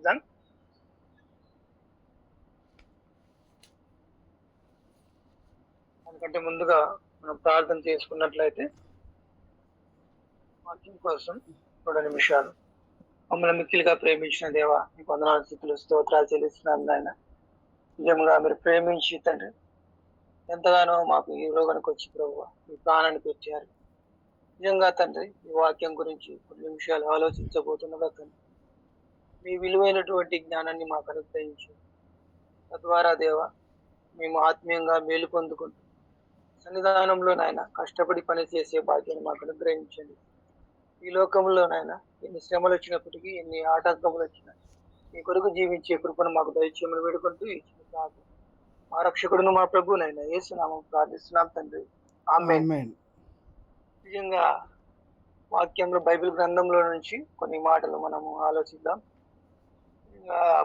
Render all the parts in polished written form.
ఆలోచిద్దాం. దానికంటే ముందుగా మనం ప్రార్థన చేసుకున్నట్లయితే వాక్యం కోసం 2 నిమిషాలు. మమ్మల్ని మిక్కిలిగా ప్రేమించిన దేవా, మీకు వందనాలు, స్తుతులు, స్తోత్రాలు చెల్లిస్తున్నాను నాయన. నిజంగా మీరు ప్రేమించి తండ్రి ఎంతగానో మాకు ఈ లోకానికి వచ్చి ప్రభువా మీ ప్రాణాన్ని పెట్టారు. నిజంగా తండ్రి ఈ వాక్యం గురించి కొన్ని నిమిషాలు ఆలోచించబోతుండగా తండ్రి మీ విలువైనటువంటి జ్ఞానాన్ని మాకు అనుగ్రహించు. తద్వారా దేవా మేము ఆత్మీయంగా మేలు పొందుకుంటూ సన్నిధానంలో నాయన కష్టపడి పని చేసే భాగ్యాన్ని మాకు అనుగ్రహించండి. ఈ లోకంలో నాయన ఎన్ని శ్రమలు వచ్చినప్పటికీ, ఎన్ని ఆటంకములు వచ్చినా మీ కొరకు జీవించే కృపను మాకు దయచేయమని వేడుకుంటూ ఈ చిన్న ప్రార్థన మా రక్షకుడును మా ప్రభు నాయన యేసునామం ప్రార్థిస్తున్నాం తండ్రి. ఆమేన్. ఆమేన్. నిజంగా వాక్యంలో బైబిల్ గ్రంథంలో నుంచి కొన్ని మాటలు మనము ఆలోచిద్దాం.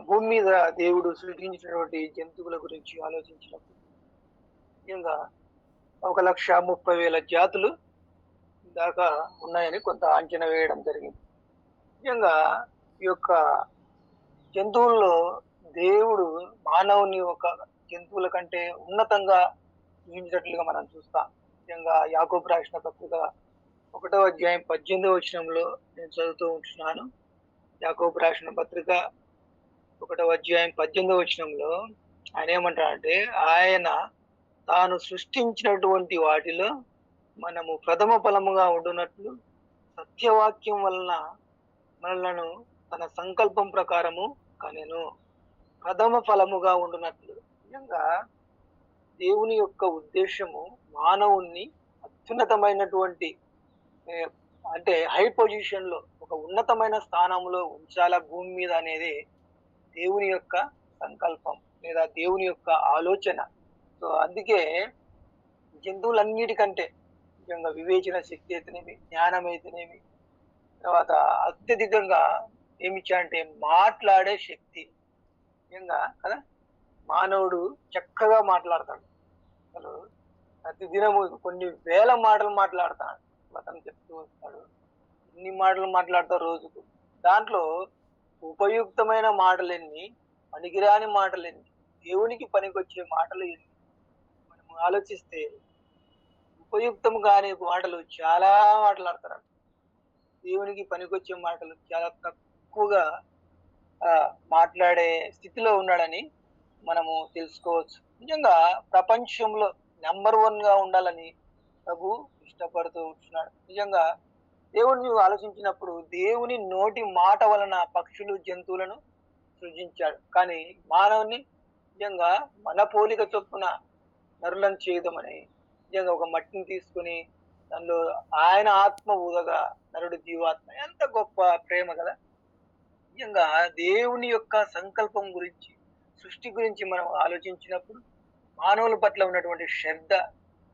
భూమి మీద దేవుడు సృష్టించినటువంటి జంతువుల గురించి ఆలోచించినప్పుడు నిజంగా 1,30,000 జాతులు దాకా ఉన్నాయని కొంత అంచనా వేయడం జరిగింది. నిజంగా ఈ యొక్క జంతువుల్లో దేవుడు మానవుని ఒక జంతువుల కంటే ఉన్నతంగా ఊహించినట్లుగా మనం చూస్తాం. నిజంగా యాకోబు రాసిన పత్రిక 1వ అధ్యాయం 18వ వచనంలో నేను చదువుతూ ఉంటున్నాను. యాకోబు రాసిన పత్రిక 1వ అధ్యాయం 18వ వచనంలో ఆయన ఏమంటాడంటే, ఆయన తాను సృష్టించినటువంటి వాటిలో మనము ప్రథమ ఫలముగా ఉండునట్లు సత్యవాక్యం వలన మనలను తన సంకల్పం ప్రకారము కనెను. ప్రథమ ఫలముగా ఉండునట్లు. నిజంగా దేవుని యొక్క ఉద్దేశము మానవుణ్ణి అత్యున్నతమైనటువంటి అంటే హై పొజిషన్ లో ఒక ఉన్నతమైన స్థానంలో ఉంచాల భూమి మీద అనేది దేవుని యొక్క సంకల్పం లేదా దేవుని యొక్క ఆలోచన. సో అందుకే జంతువులన్నిటికంటే నిజంగా వివేచన శక్తి అయితేనేమి, జ్ఞానం అయితేనేమి, తర్వాత అత్యధికంగా ఏమిచ్చాడంటే మాట్లాడే శక్తి. నిజంగా కదా, మానవుడు చక్కగా మాట్లాడతాడు. అసలు ప్రతిదినము కొన్ని వేల మాటలు మాట్లాడతాడు. అతను చెప్తూ వస్తాడు, ఎన్ని మాటలు మాట్లాడతాడు రోజుకు. దాంట్లో ఉపయుక్తమైన మాటలు ఎన్ని, పనికిరాని మాటలు ఎన్ని, దేవునికి పనికొచ్చే మాటలు ఎన్ని. మనం ఆలోచిస్తే ఉపయుక్తం కాని మాటలు చాలా మాట్లాడతారు. దేవునికి పనికొచ్చే మాటలు చాలా తక్కువగా మాట్లాడే స్థితిలో ఉన్నాడని మనము తెలుసుకోవచ్చు. నిజంగా ప్రపంచంలో నెంబర్ 1 గా ఉండాలని ప్రభు ఇష్టపడుతూ ఉంటున్నాడు. నిజంగా దేవుడిని ఆలోచించినప్పుడు దేవుని నోటి మాట వలన పక్షులు, జంతువులను సృజించాడు. కానీ మానవుని నిజంగా మన పోలిక చొప్పున నరులను చేయదమని నిజంగా ఒక మట్టిని తీసుకుని దానిలో ఆయన ఆత్మ ఊదగా నరుడు జీవాత్మ. ఎంత గొప్ప ప్రేమ కదా. నిజంగా దేవుని యొక్క సంకల్పం గురించి, సృష్టి గురించి మనం ఆలోచించినప్పుడు మానవుల పట్ల ఉన్నటువంటి శ్రద్ధ,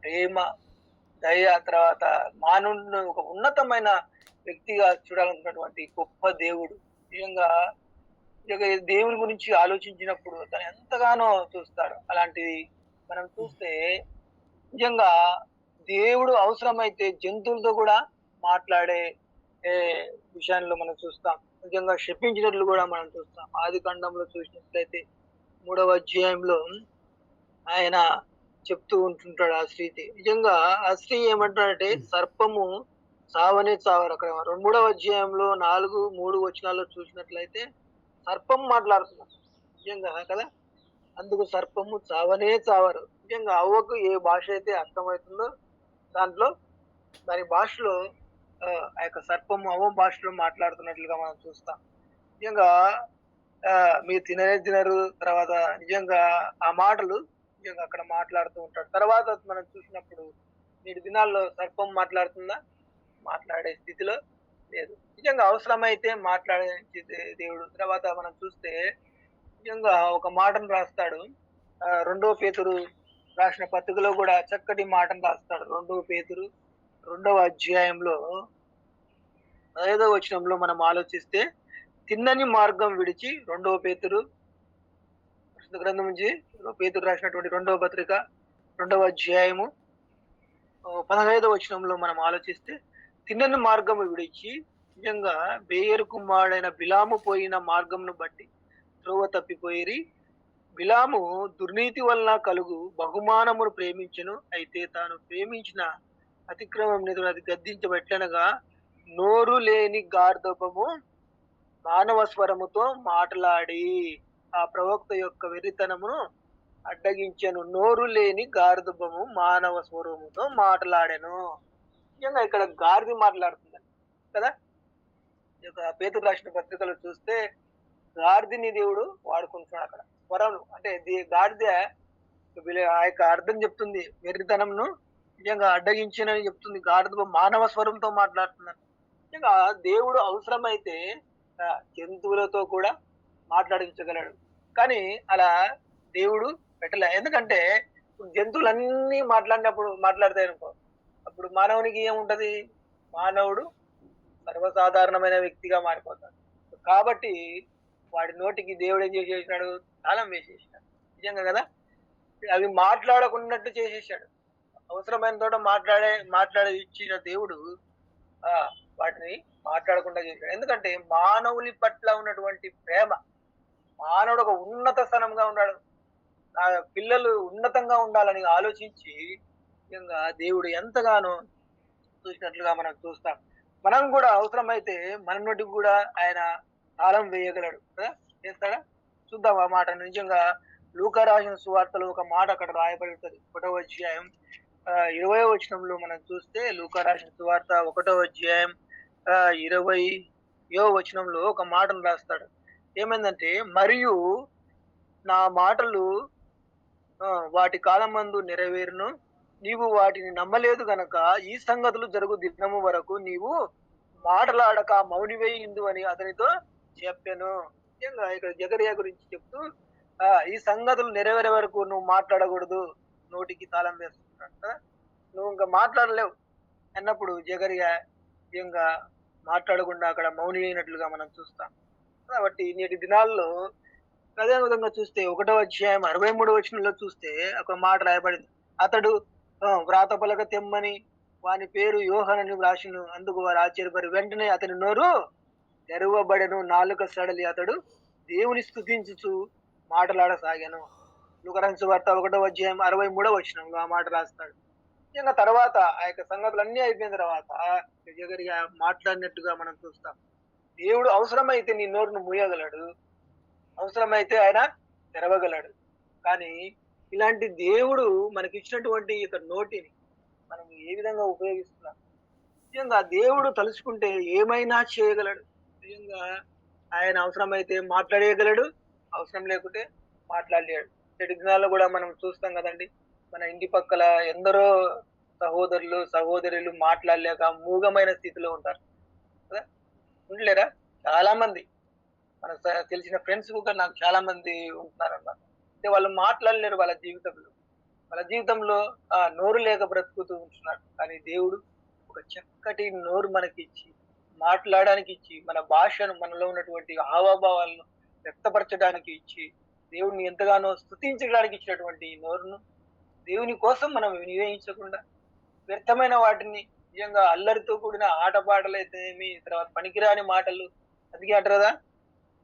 ప్రేమ, దయ, తర్వాత మానవుడిని ఒక ఉన్నతమైన వ్యక్తిగా చూడాలనుకున్నటువంటి గొప్ప దేవుడు. నిజంగా దేవుని గురించి ఆలోచించినప్పుడు తను ఎంతగానో చూస్తాడు. అలాంటిది మనం చూస్తే నిజంగా దేవుడు అవసరమైతే జంతువులతో కూడా మాట్లాడే విషయాల్లో మనం చూస్తాం. నిజంగా శపించినట్లు కూడా మనం చూస్తాం. ఆదికాండంలో చూసినట్లయితే 3వ అధ్యాయంలో ఆయన చెప్తూ ఉంటుంటాడు ఆ స్త్రీకి. నిజంగా ఆ స్త్రీ ఏమంటాడంటే సర్పము చావనే చావరు. అక్కడ 3వ అధ్యాయంలో 4, 3 వచనాల్లో చూసినట్లయితే సర్పం మాట్లాడుతున్నారు. నిజంగా కదా, అందుకు సర్పము చావనే చావరు. నిజంగా అవ్వకు ఏ భాష అయితే అర్థమవుతుందో దాంట్లో దాని భాషలో ఆ యొక్క సర్పము అవ్వ భాషలో మాట్లాడుతున్నట్లుగా మనం చూస్తాం. నిజంగా మీరు తినరు, తర్వాత నిజంగా ఆ మాటలు నిజంగా అక్కడ మాట్లాడుతూ ఉంటాడు. తర్వాత మనం చూసినప్పుడు నేటి దినాల్లో సర్పం మాట్లాడుతుందా? మాట్లాడే స్థితిలో లేదు. నిజంగా అవసరమైతే మాట్లాడే దేవుడు. తర్వాత మనం చూస్తే నిజంగా ఒక మాటను రాస్తాడు. 2వ పేతురు రాసిన పత్రికలో కూడా చక్కటి మాటను రాస్తాడు. 2వ పేతురు 2వ అధ్యాయంలో 5వ వచనంలో మనం ఆలోచిస్తే, తిన్నని మార్గం విడిచి 2వ పేతురు గ్రంథం నుంచి పేతురు రాసినటువంటి 2వ పత్రిక 2వ అధ్యాయము 15వ వచనంలో మనం ఆలోచిస్తే, తిన్నని మార్గము విడిచి నిజంగా బేయరు కుమారుడైన బిలాము పోయిన మార్గమును బట్టి త్రోవ తప్పిపోయిరి. బిలాము దుర్నీతి వలన కలుగు బహుమానమును ప్రేమించెను. అయితే తాను ప్రేమించిన అతిక్రమం నిధులు అది గద్దించబెట్లనగా, నోరు లేని గార్ధబము మానవ స్వరముతో మాటలాడి ఆ ప్రవక్త యొక్క వెర్రితనమును అడ్డగించెను. నోరు లేని గార్ధబము మానవ స్వరముతో మాటలాడెను. నిజంగా ఇక్కడ గాడిద మాట్లాడుతుందండి కదా! ఈ యొక్క పేతురు రాసిన పత్రికలో చూస్తే గాడిదని దేవుడు వాడుకుంటున్నాడు అక్కడ. స్వరం అంటే గాడిద ఆ యొక్క అర్థం చెప్తుంది. వెర్రితనంను నిజంగా అడ్డగించినని చెప్తుంది. గాడిద మానవ స్వరంతో మాట్లాడుతుందని. నిజంగా దేవుడు అవసరమైతే జంతువులతో కూడా మాట్లాడించగలడు. కానీ అలా దేవుడు పెట్టలే. ఎందుకంటే ఇప్పుడు జంతువులన్నీ మాట్లాడతాయనుకో, అప్పుడు మానవునికి ఏముంటది? మానవుడు సర్వసాధారణమైన వ్యక్తిగా మారిపోతాడు. కాబట్టి వాడి నోటికి దేవుడు ఏం చేసేసినాడు? తాళం వేసేసినాడు. నిజంగా కదా! అవి మాట్లాడకున్నట్టు చేసేసాడు. అవసరమైన చోట మాట్లాడే ఇచ్చిన దేవుడు ఆ వాటిని మాట్లాడకుండా చేశాడు. ఎందుకంటే మానవుని పట్ల ఉన్నటువంటి ప్రేమ, మానవుడు ఒక ఉన్నత స్థానంగా ఉన్నాడు. ఆ పిల్లలు ఉన్నతంగా ఉండాలని ఆలోచించి నిజంగా దేవుడు ఎంతగానో చూసినట్లుగా మనం చూస్తాం. మనం కూడా అవసరమైతే మన నోటికి కూడా ఆయన తాళం వేయగలడు కదా! చేస్తాడా? చూద్దాం ఆ మాట. నిజంగా లూకా రాసిన సువార్తలో ఒక మాట అక్కడ రాయబడి ఉంటది. 1వ అధ్యాయం 20వ వచనంలో మనం చూస్తే లూకా రాసిన సువార్త 1వ అధ్యాయం 20వ వచనంలో ఒక మాటను రాస్తాడు. ఏమైందంటే, మరియు నా మాటలు వాటి కాలమందు నెరవేరును. నీవు వాటిని నమ్మలేదు గనక ఈ సంగతులు జరుగు దినము వరకు నీవు మాటలాడక మౌనివేయిందు అని అతనితో చెప్పాను. నిజంగా ఇక్కడ జకరియా గురించి చెప్తూ ఈ సంగతులు నెరవేరే వరకు నువ్వు మాట్లాడకూడదు, నోటికి తాళం వేస్తున్నాడు కదా, నువ్వు ఇంకా మాట్లాడలేవు అన్నప్పుడు జకరియా నిజంగా మాట్లాడకుండా అక్కడ మౌని అయినట్లుగా మనం చూస్తాం. కాబట్టి నేటి దినాల్లో అదే విధంగా చూస్తే 1వ అధ్యాయం 63వ వచనంలో చూస్తే ఒక మాట రాయబడింది. అతడు వ్రాత పలక తెమ్మని వాని పేరు యోహానని వ్రాసిను. అందుకు వారు ఆశ్చర్యపడి వెంటనే అతని నోరు తెరవబడెను. నాలుక సడలి అతడు దేవుని స్తుతించుచు మాటలాడసాగాను. లూకా రాసిన సువార్త 1వ అధ్యాయం 63వ వచనంలో ఆ మాట రాస్తాడు. నిజంగా తర్వాత ఆ యొక్క సంగతులన్నీ అయిపోయిన తర్వాత జకరియా మాట్లాడినట్టుగా మనం చూస్తాం. దేవుడు అవసరమైతే నీ నోరును మూయగలడు, అవసరమైతే ఆయన తెరవగలడు. కానీ ఇలాంటి దేవుడు మనకిచ్చినటువంటి యొక్క నోటిని మనం ఏ విధంగా ఉపయోగిస్తున్నాం? నిజంగా దేవుడు తలుచుకుంటే ఏమైనా చేయగలడు. నిజంగా ఆయన అవసరమైతే మాట్లాడేయగలడు, అవసరం లేకుంటే మాట్లాడలేడు. నేటి దినాల్లో కూడా మనం చూస్తాం కదండి, మన ఇంటి పక్కల ఎందరో సహోదరులు సహోదరులు మాట్లాడలేక మూగమైన స్థితిలో ఉంటారు కదా, ఉండలేరా? చాలా మంది మన తెలిసిన ఫ్రెండ్స్ కూడా నాకు చాలా మంది ఉంటున్నారన్నమాట. అంటే వాళ్ళు మాట్లాడలేరు వాళ్ళ జీవితంలో నోరు లేక బ్రతుకుతూ ఉంటున్నారు. కానీ దేవుడు ఒక చక్కటి నోరు మనకిచ్చి, మాట్లాడడానికి ఇచ్చి, మన భాషను, మనలో ఉన్నటువంటి హావభావాలను వ్యక్తపరచడానికి ఇచ్చి, దేవుడిని ఎంతగానో స్తుతించడానికి ఇచ్చినటువంటి ఈ నోరును దేవుని కోసం మనం వినియోగించకుండా వ్యర్థమైన వాటిని, నిజంగా అల్లరితో కూడిన ఆటపాటలైతేనేమి, తర్వాత పనికిరాని మాటలు, అందుకే అంటారు కదా,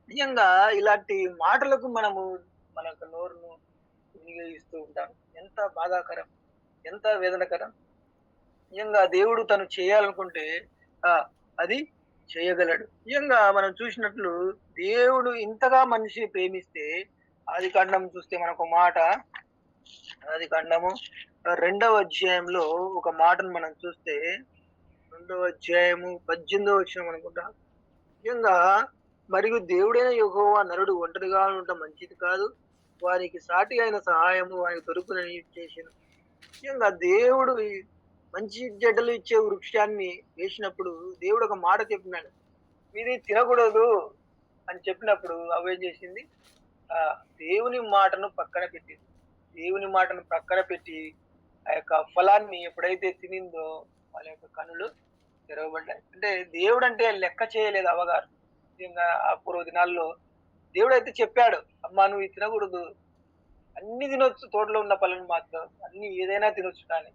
నిజంగా ఇలాంటి మాటలకు మనము మన యొక్క నోరును వినియోగిస్తూ ఉంటాం. ఎంత బాధాకరం, ఎంత వేదనకరం. నిజంగా దేవుడు తను చేయాలనుకుంటే ఆ అది చేయగలడు. నిజంగా మనం చూసినట్లు దేవుడు ఇంతగా మనిషిని ప్రేమిస్తే ఆదికాండం చూస్తే మనకు మాట, ఆదికాండము 2వ అధ్యాయంలో ఒక మాటను మనం చూస్తే 2వ అధ్యాయము 18వ వచనం అనుకుంటా. నిజంగా మరియు దేవుడైన యెహోవా నరుడు ఒంటరిగా ఉండటం మంచిది కాదు, వారికి సాటి అయిన సహాయము వారికి దొరుకునని చేశాను. నిజంగా దేవుడు మంచి చెడ్డలు ఇచ్చే వృక్షాన్ని వేసినప్పుడు దేవుడు ఒక మాట చెప్పినాడు, ఇది తినకూడదు అని చెప్పినప్పుడు అవేం చేసింది? దేవుని మాటను పక్కన పెట్టింది. దేవుని మాటను పక్కన పెట్టి ఆ యొక్క ఫలాన్ని ఎప్పుడైతే తినిందో వాళ్ళ యొక్క కనులు తెరవబడ్డాయి. అంటే దేవుడు అంటే లెక్క చేయలేదు అవ్వగారు. ముఖ్యంగా ఆ పూర్వ దినాల్లో దేవుడైతే చెప్పాడు, అమ్మా నువ్వు ఇది తినకూడదు, అన్ని తినొచ్చు, తోటలో ఉన్న పళ్ళని మాత్రం అన్ని ఏదైనా తినొచ్చు, కానీ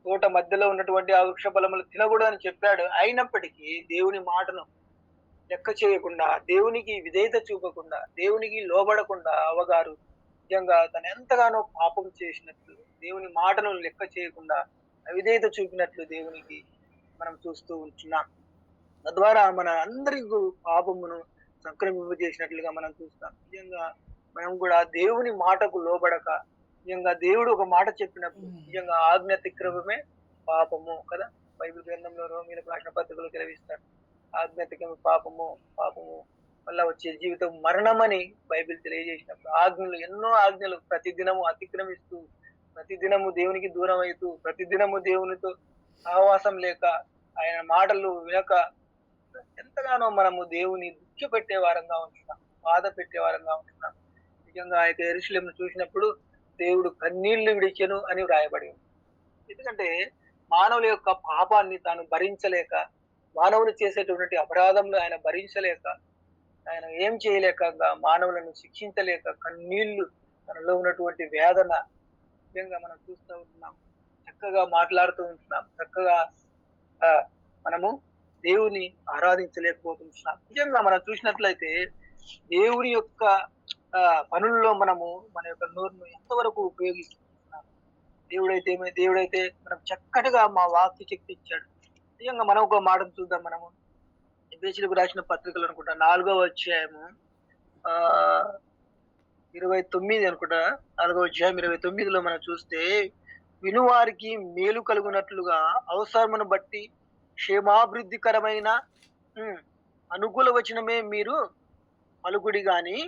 తోట మధ్యలో ఉన్నటువంటి ఆ వృక్ష ఫలములు తినకూడదని చెప్పాడు. అయినప్పటికీ దేవుని మాటను లెక్క చేయకుండా, దేవునికి విధేయత చూపకుండా, దేవునికి లోబడకుండా అవ్వగారు నిజంగా తను ఎంతగానో పాపం చేసినట్లు, దేవుని మాటను లెక్క చేయకుండా అవిధేయత చూపినట్లు దేవునికి మనం చూస్తూ ఉంటున్నాం. తద్వారా మన అందరికీ పాపమును సంక్రమింపజేసినట్లుగా మనం చూస్తాం. నిజంగా మనం కూడా దేవుని మాటకు లోబడక, నిజంగా దేవుడు ఒక మాట చెప్పినప్పుడు నిజంగా ఆజ్ఞ అతిక్రమమే పాపము కదా! బైబిల్ గ్రంథంలో రోమీయులకు రాసిన పత్రికలో సెలవిస్తాడు. ఆజ్ఞ అతిక్రమం పాపము, పాపము వల్ల వచ్చే జీవితం మరణమని బైబిల్ తెలియజేసినప్పుడు ఆజ్ఞలు, ఎన్నో ఆజ్ఞలు ప్రతిదినము అతిక్రమిస్తూ, ప్రతిదినము దేవునికి దూరం అవుతూ, ప్రతిదినము దేవునితో సహవాసం లేక, ఆయన మాటలు వినక ఎంతగానో మనము దేవుని దుఃఖపెట్టే వారంగా ఉంటున్నాం, బాధ పెట్టే వారంగా ఉంటున్నాం. నిజంగా అయితే యెరూషలేమును చూసినప్పుడు దేవుడు కన్నీళ్లు విడిచెను అని వ్రాయబడి ఉంది. ఎందుకంటే మానవుల యొక్క పాపాన్ని తాను భరించలేక, మానవులు చేసేటువంటి అపరాధంలో ఆయన భరించలేక, ఆయన ఏం చేయలేక, మానవులను శిక్షించలేక కన్నీళ్లు, తనలో ఉన్నటువంటి వేదన నిజంగా మనం చూస్తూ ఉంటున్నాం. చక్కగా మాట్లాడుతూ ఉంటున్నాం, చక్కగా ఆ మనము దేవుని ఆరాధించలేకపోతున్నాం. నిజంగా మనం చూసినట్లయితే దేవుని యొక్క పనుల్లో మనము మన యొక్క నోరును ఎంతవరకు ఉపయోగిస్తున్నాం. దేవుడైతే మనం చక్కటిగా మా వాక్య శక్తి ఇచ్చాడు. నిజంగా మనం ఒక మాటను చూద్దాం. మనము ఎఫెసీయులకు రాసిన పత్రికలు అనుకుంటా 4వ అధ్యాయము 29 అనుకుంటా, 4వ అధ్యాయం 29లో మనం చూస్తే, వినువారికి మేలు కలుగునట్లుగా అవసరమును బట్టి క్షేమాభివృద్ధికరమైన అనుకూల వచనమే మీరు పలుకుడి గాని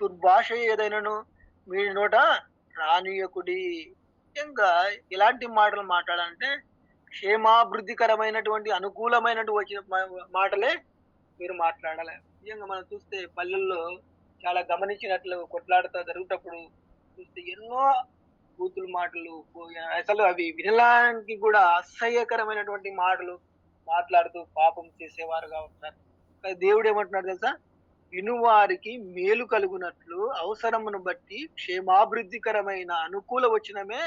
దుర్భాష ఏదైనాను మీ నోట రానియకుడి. ముఖ్యంగా ఎలాంటి మాటలు మాట్లాడాలంటే క్షేమాభివృద్ధికరమైనటువంటి అనుకూలమైనటువంటి మాటలే మీరు మాట్లాడాలి. నిజంగా మనం చూస్తే పల్లెల్లో చాలా గమనించినట్లు కొట్లాడుతూ జరుగుతప్పుడు చూస్తే ఎన్నో బూతుల మాటలు, అసలు అవి వినడానికి కూడా అసహ్యకరమైనటువంటి మాటలు మాట్లాడుతూ పాపం చేసేవారుగా ఉంటారు. దేవుడు ఏమంటున్నాడు తెలుసా? వినువారికి మేలు కలుగునట్లు అవసరమును బట్టి క్షేమాభివృద్ధికరమైన అనుకూల వచనమే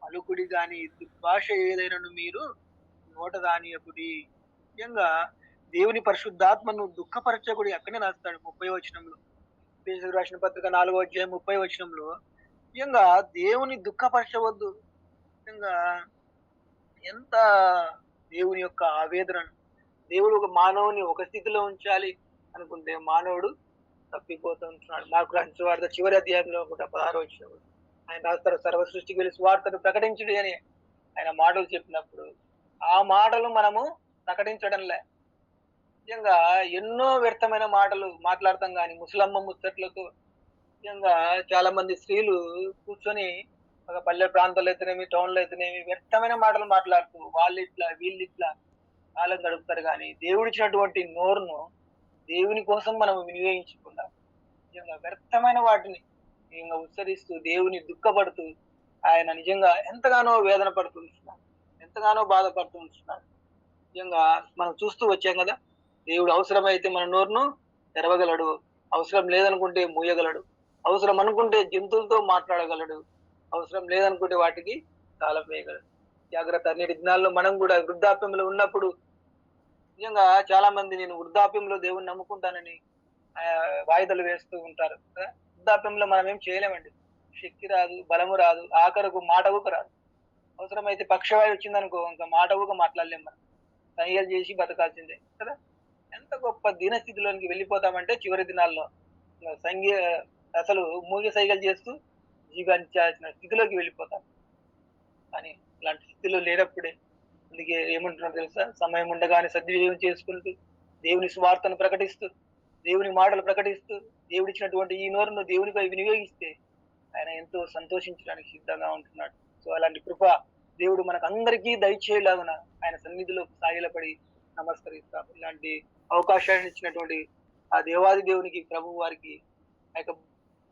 పలుకుడి గాని దుర్భాష ఏదైనాను మీరు నోట రానియకుడి. ముఖ్యంగా దేవుని పరిశుద్ధాత్మను దుఃఖపరచకుడి అక్కడే రాస్తాడు 30వ వచనంలో. ఎఫెసీయులకు రాసిన పత్రిక 4వ అధ్యాయం 30వ వచనంలో ముఖ్యంగా దేవుని దుఃఖపరచవద్దు. ముఖ్యంగా ఎంత దేవుని యొక్క ఆవేదనను, దేవుడు ఒక మానవుని ఒక స్థితిలో ఉంచాలి అనుకుంటే మానవుడు తప్పిపోతూ ఉంటున్నాడు. మార్కు రాసిన సువార్త చివరి అధ్యాయంలో కూడా 16వ వచనంలో ఆయన రాస్తారు, సర్వ సృష్టికి వెళ్ళి సువార్తను ప్రకటించుడి అని ఆయన మాటలు చెప్పినప్పుడు ఆ మాటలు మనము ప్రకటించడంలే. నిజంగా ఎన్నో వ్యర్థమైన మాటలు మాట్లాడతాం కానీ ముసలమ్మ ముచ్చట్లతో నిజంగా చాలా మంది స్త్రీలు కూర్చొని ఒక పల్లె ప్రాంతాల్లో అయితేనేమి, టౌన్లో అయితేనేమి వ్యర్థమైన మాటలు మాట్లాడుతూ వాళ్ళు ఇట్లా వీళ్ళు ఇట్లా కాలం గడుపుతారు. కానీ దేవుడిచ్చినటువంటి నోరును దేవుని కోసం మనం వినియోగించకుండా నిజంగా వ్యర్థమైన వాటిని నిజంగా ఉచ్చరిస్తూ దేవుని దుఃఖపడుతూ ఆయన నిజంగా ఎంతగానో వేదన పడుతుంటున్నాడు, ఎంతగానో బాధపడుతుంటున్నాడు. నిజంగా మనం చూస్తూ వచ్చాం కదా, దేవుడు అవసరమైతే మన నోరును తెరవగలడు, అవసరం లేదనుకుంటే మూయగలడు, అవసరం అనుకుంటే జంతువులతో మాట్లాడగలడు, అవసరం లేదనుకుంటే వాటికి తాళం వేయగలడు. జాగ్రత్త. నేటి దినాల్లో మనం కూడా వృద్ధాప్యంలో ఉన్నప్పుడు నిజంగా చాలా మంది నేను వృద్ధాప్యంలో దేవుని నమ్ముకుంటానని వాయిదాలు వేస్తూ ఉంటారు. వృద్ధాప్యంలో మనం ఏం చేయలేమండి. శక్తి రాదు, బలము రాదు, ఆఖరకు మాట ఊక రాదు. అవసరమైతే పక్షవాయు వచ్చిందనుకో ఇంకా మాట ఊక మాట్లాడలేం. మనం సైగలు చేసి బతకాల్సిందే కదా. ఎంత గొప్ప దీనస్థితిలోనికి వెళ్ళిపోతామంటే చివరి దినాల్లో అసలు మూగి సైగలు చేస్తూ జీవించాల్సిన స్థితిలోకి వెళ్ళిపోతాం. కానీ ఇలాంటి స్థితిలో లేనప్పుడే అందుకే ఏమంటున్నారో తెలుసా? సమయం ఉండగానే సద్వినియోగం చేసుకుంటూ దేవుని సువార్తను ప్రకటిస్తూ, దేవుని మాటలు ప్రకటిస్తూ, దేవుడిచ్చినటువంటి ఈ నోరును దేవునిపై వినియోగిస్తే ఆయన ఎంతో సంతోషించడానికి సిద్ధంగా ఉంటున్నాడు. సో అలాంటి కృప దేవుడు మనకు అందరికీ దయచేయలాగున ఆయన సన్నిధిలో సాగిలపడి నమస్కరిస్తాం. ఇలాంటి అవకాశాన్ని ఇచ్చినటువంటి ఆ దేవాది దేవునికి, ప్రభు వారికి ఆ యొక్క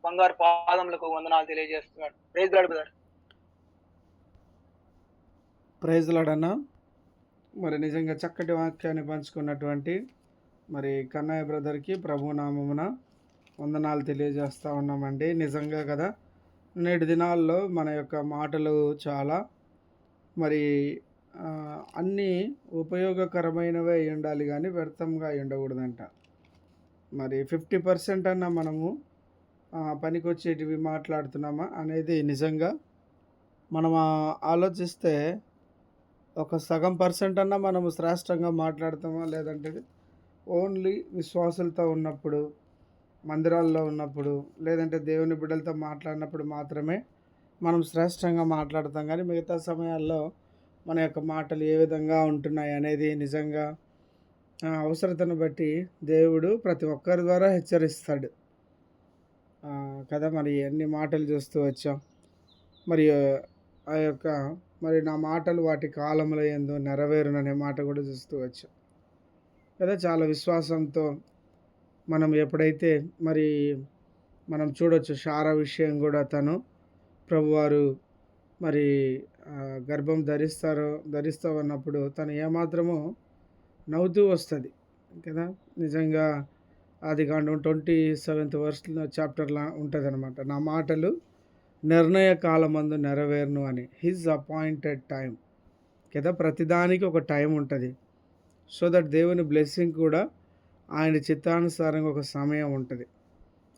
బంగారు పాదములకు వందనాలు తెలియజేస్తున్నాడు. Praise Lord brother. Praise Lord అన్న. మరి నిజంగా చక్కటి వాక్యాన్ని పంచుకున్నటువంటి మరి కన్నయ్య బ్రదర్కి ప్రభు నామమున వందనాలు తెలియజేస్తూ ఉన్నామండి. నిజంగా కదా, నేటి దినాల్లో మన యొక్క మాటలు చాలా మరి అన్నీ ఉపయోగకరమైనవే అయి ఉండాలి కానీ వ్యర్థంగా అయి ఉండకూడదంట. మరి 50% అన్నా మనము పనికొచ్చేటివి మాట్లాడుతున్నామా అనేది నిజంగా మనం ఆలోచిస్తే ఒక సగం పర్సెంట్ అన్నా మనము శ్రేష్టంగా మాట్లాడతామా, లేదంటే ఓన్లీ విశ్వాసులతో ఉన్నప్పుడు, మందిరాల్లో ఉన్నప్పుడు, లేదంటే దేవుని బిడ్డలతో మాట్లాడినప్పుడు మాత్రమే మనం శ్రేష్టంగా మాట్లాడతాం. కానీ మిగతా సమయాల్లో మన యొక్క మాటలు ఏ విధంగా ఉంటున్నాయి అనేది నిజంగా అవసరతను బట్టి దేవుడు ప్రతి ఒక్కరి ద్వారా హెచ్చరిస్తాడు కదా. మరి అన్ని మాటలు చూస్తూ వచ్చాం. మరి ఆ యొక్క మరి నా మాటలు వాటి కాలంలో ఏందో నెరవేరుననే మాట కూడా చూస్తూ వచ్చాం కదా. చాలా విశ్వాసంతో మనం ఎప్పుడైతే మరి మనం చూడొచ్చు శారా విషయం కూడా తను ప్రభువారు మరి గర్భం ధరిస్తావన్నప్పుడు తను ఏమాత్రమో నవ్వుతూ వస్తుంది కదా. నిజంగా ఆదికాండం 27th చాప్టర్లా ఉంటుంది అనమాట. నా మాటలు నిర్ణయ కాలమందు నెరవేరును అని, హిజ్ అపాయింటెడ్ టైం కదా. ప్రతిదానికి ఒక టైం ఉంటుంది. సో దట్ దేవుని బ్లెస్సింగ్ కూడా ఆయన చిత్తానుసారంగా ఒక సమయం ఉంటుంది.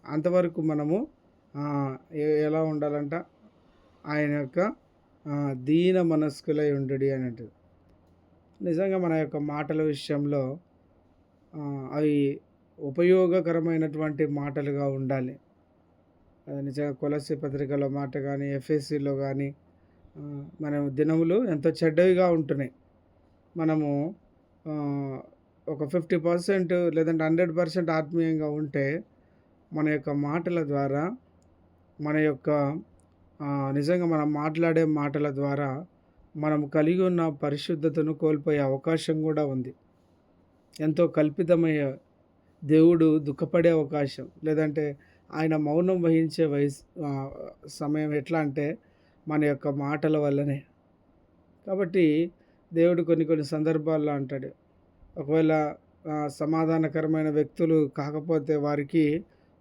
అంతవరకు మనము ఎలా ఉండాలంట, ఆయన యొక్క దీన మనస్కులై ఉండుడి అని అంటుంది. నిజంగా మన యొక్క మాటల విషయంలో అవి ఉపయోగకరమైనటువంటి మాటలుగా ఉండాలి. నిజంగా కొలస్సీ పత్రికలో మాట కానీ, ఎఫ్ఎస్సిలో కానీ మనం దినములు ఎంతో చెడ్డవిగా ఉంటున్నాయి. మనము ఒక 50% లేదంటే 100% ఆత్మీయంగా ఉంటే మన యొక్క మాటల ద్వారా, మన యొక్క నిజంగా మనం మాట్లాడే మాటల ద్వారా మనం కలిగి ఉన్న పరిశుద్ధతను కోల్పోయే అవకాశం కూడా ఉంది. ఎంతో కల్పితమయ్యే దేవుడు దుఃఖపడే అవకాశం, లేదంటే ఆయన మౌనం వహించే సమయం ఎట్లా అంటే మన యొక్క మాటల వల్లనే. కాబట్టి దేవుడు కొన్ని సందర్భాల్లో అంటాడు, ఒకవేళ సమాధానకరమైన వ్యక్తులు కాకపోతే వారికి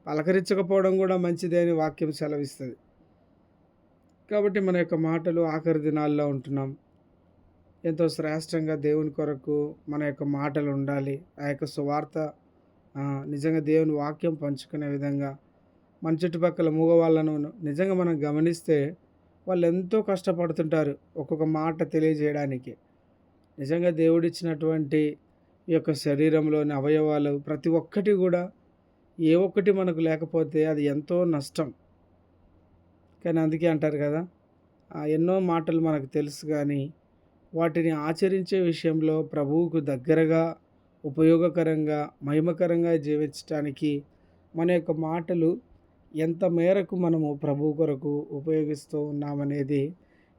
పలకరించకపోవడం కూడా మంచిదే అని వాక్యం సెలవిస్తుంది. కాబట్టి మన యొక్క మాటలు ఆఖరి దినాల్లో ఉంటున్నాం. ఎంతో శ్రేష్టంగా దేవుని కొరకు మన యొక్క మాటలు ఉండాలి. ఆ యొక్క సువార్త నిజంగా దేవుని వాక్యం పంచుకునే విధంగా మన చుట్టుపక్కల మూగవాళ్ళను నిజంగా మనం గమనిస్తే వాళ్ళు ఎంతో కష్టపడుతుంటారు ఒక్కొక్క మాట తెలియజేయడానికి. నిజంగా దేవుడిచ్చినటువంటి ఈ యొక్క శరీరంలోని అవయవాలు ప్రతి ఒక్కటి కూడా ఏ ఒక్కటి మనకు లేకపోతే అది ఎంతో నష్టం. కానీ అందుకే అంటారు కదా, ఎన్నో మాటలు మనకు తెలుసు కానీ వాటిని ఆచరించే విషయంలో ప్రభువుకు దగ్గరగా, ఉపయోగకరంగా, మహిమకరంగా జీవించడానికి మన యొక్క మాటలు ఎంత మేరకు మనము ప్రభువు కొరకు ఉపయోగిస్తూ ఉన్నామనేది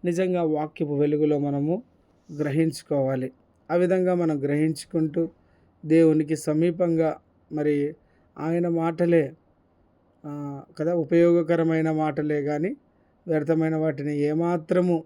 నిజంగా వాక్యపు వెలుగులో మనము గ్రహించుకోవాలి. ఆ విధంగా మనం గ్రహించుకుంటూ దేవునికి సమీపంగా మరి ఆయన మాటలే కదా ఉపయోగకరమైన మాటలే కానీ వ్యర్థమైన వాటిని ఏమాత్రము